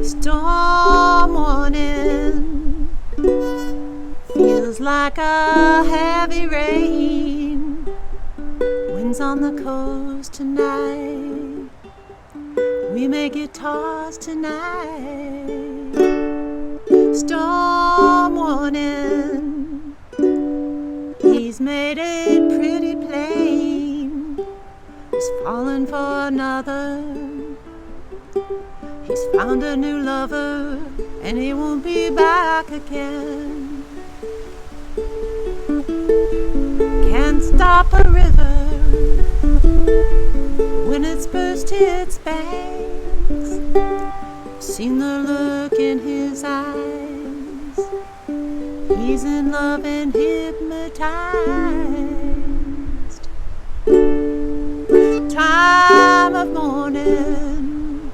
Storm warning, feels like a heavy rain. Winds on the coast tonight, we may get tossed tonight. Storm warning, he's made it pretty plain. He's fallen for another, he's found a new lover, and he won't be back again. Can't stop a river when it's burst its banks. Seen the look in his eyes, he's in love and hypnotized. Time of morning,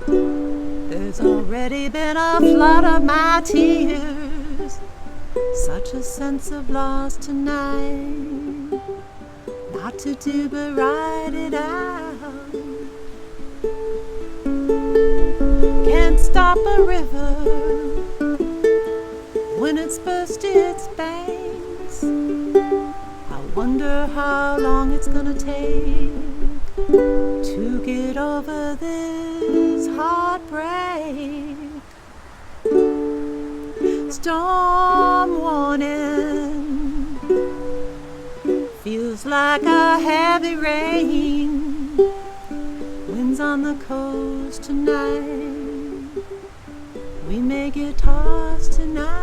there's already been a flood of my tears. Such a sense of loss tonight, not to do but write it out. Can't stop a river when it's burst its banks. I wonder how long it's gonna take to get over this heartbreak. Storm warning, feels like a heavy rain. Winds on the coast tonight, we may get tossed tonight.